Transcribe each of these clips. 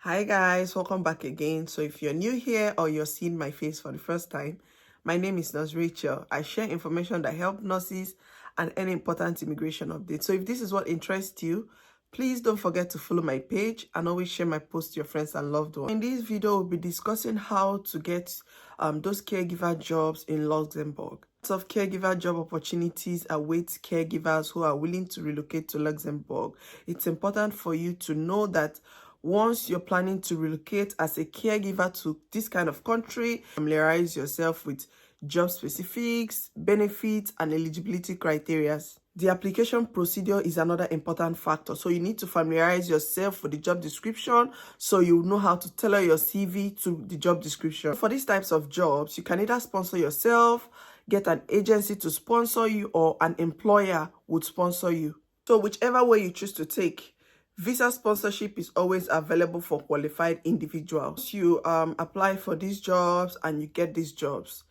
Hi guys, welcome back again. So if you're new here or you're seeing my face for the first time, my name is Nurse Rachel. I share information that help nurses and any important immigration updates. So if this is what interests you, please don't forget to follow my page and always share my post to your friends and loved ones. In this video, we'll be discussing how to get those caregiver jobs in Luxembourg. Lots of caregiver job opportunities await caregivers who are willing to relocate to Luxembourg. It's important for you to know that once you're planning to relocate as a caregiver to this kind of country, familiarize yourself with job specifics, benefits, and eligibility criteria. The application procedure is another important factor. So you need to familiarize yourself with the job description so you know how to tailor your CV to the job description. For these types of jobs, you can either sponsor yourself, get an agency to sponsor you, or an employer would sponsor you. So whichever way you choose to take, visa sponsorship is always available for qualified individuals. You apply for these jobs and you get these jobs,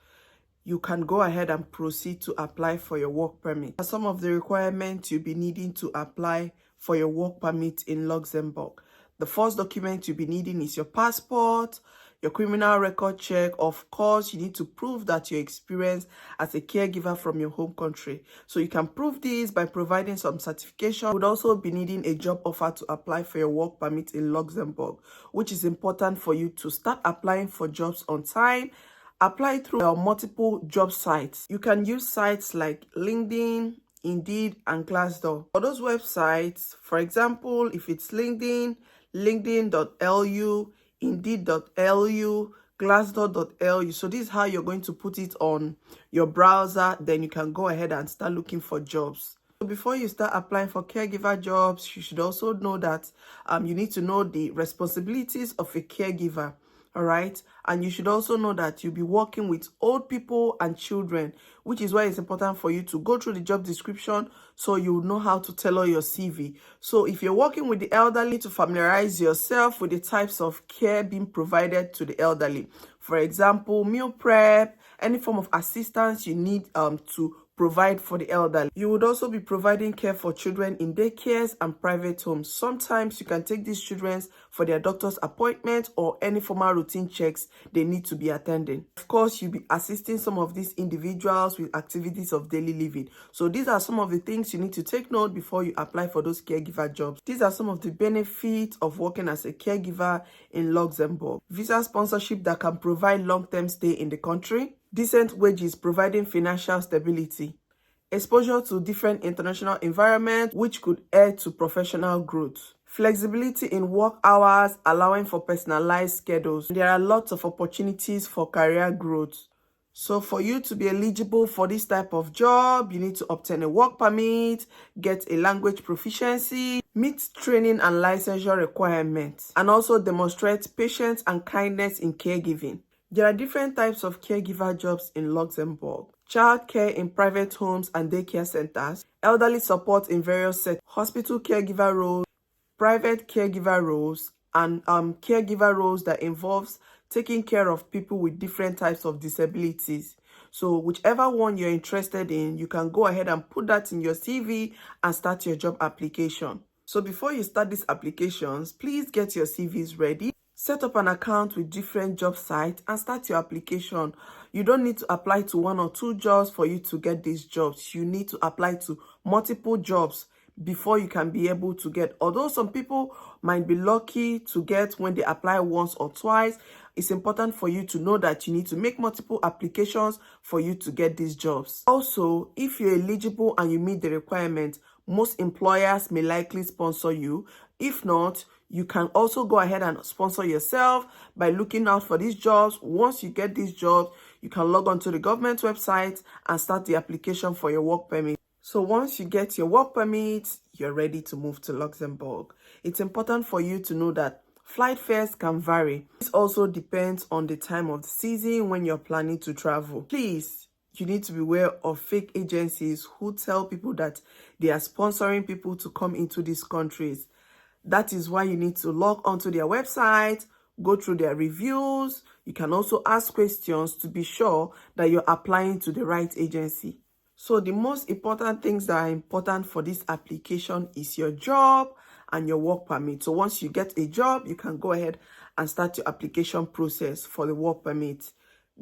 you can go ahead and proceed to apply for your work permit. Some of the requirements you'll be needing to apply for your work permit in Luxembourg. The first document you'll be needing is your passport, your criminal record check. Of course, you need to prove that you're experienced as a caregiver from your home country. So you can prove this by providing some certification. You would also be needing a job offer to apply for your work permit in Luxembourg, which is important for you to start applying for jobs on time. Apply through multiple job sites. You can use sites like LinkedIn, Indeed, and Glassdoor. For those websites, for example, if it's LinkedIn, linkedin.lu, Indeed.lu, Glassdoor.lu. So this is how you're going to put it on your browser. Then you can go ahead and start looking for jobs. So before you start applying for caregiver jobs, you should also know that you need to know the responsibilities of a caregiver. All right. And you should also know that you'll be working with old people and children, which is why it's important for you to go through the job description so you know how to tailor your CV. So if you're working with the elderly, to familiarize yourself with the types of care being provided to the elderly. For example, meal prep, any form of assistance you need to provide for the elderly. You would also be providing care for children in daycares and private homes. Sometimes you can take these children for their doctor's appointment or any formal routine checks they need to be attending. Of course, you'll be assisting some of these individuals with activities of daily living. So these are some of the things you need to take note before you apply for those caregiver jobs. These are some of the benefits of working as a caregiver in Luxembourg. Visa sponsorship that can provide long-term stay in the country. Decent wages providing financial stability, exposure to different international environments which could add to professional growth, flexibility in work hours allowing for personalized schedules. There are lots of opportunities for career growth. So for you to be eligible for this type of job, you need to obtain a work permit, get a language proficiency, meet training and licensure requirements, and also demonstrate patience and kindness in caregiving. There are different types of caregiver jobs in Luxembourg. Childcare in private homes and daycare centers, elderly support in various settings, hospital caregiver roles, private caregiver roles, and caregiver roles that involves taking care of people with different types of disabilities. So whichever one you're interested in, you can go ahead and put that in your CV and start your job application. So before you start these applications, please get your CVs ready. Set up an account with different job sites and start your application. You don't need to apply to one or two jobs for you to get these jobs. You need to apply to multiple jobs before you can be able to get. Although some people might be lucky to get when they apply once or twice, it's important for you to know that you need to make multiple applications for you to get these jobs. Also, if you're eligible and you meet the requirements, most employers may likely sponsor you. If not, you can also go ahead and sponsor yourself by looking out for these jobs. Once you get these jobs, you can log on to the government website and start the application for your work permit. So once you get your work permit, you're ready to move to Luxembourg. It's important for you to know that flight fares can vary. This also depends on the time of the season when you're planning to travel. Please, you need to be aware of fake agencies who tell people that they are sponsoring people to come into these countries. That is why you need to log onto their website, go through their reviews. You can also ask questions to be sure that you're applying to the right agency. So the most important things that are important for this application is your job and your work permit. So once you get a job, you can go ahead and start your application process for the work permit.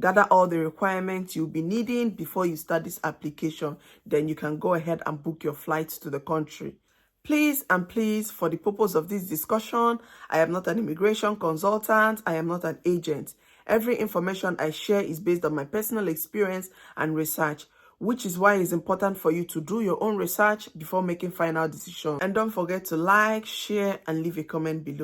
Gather all the requirements you'll be needing before you start this application. Then you can go ahead and book your flights to the country. Please and please, for the purpose of this discussion, I am not an immigration consultant. I am not an agent. Every information I share is based on my personal experience and research, which is why it's important for you to do your own research before making final decisions. And don't forget to like, share, and leave a comment below.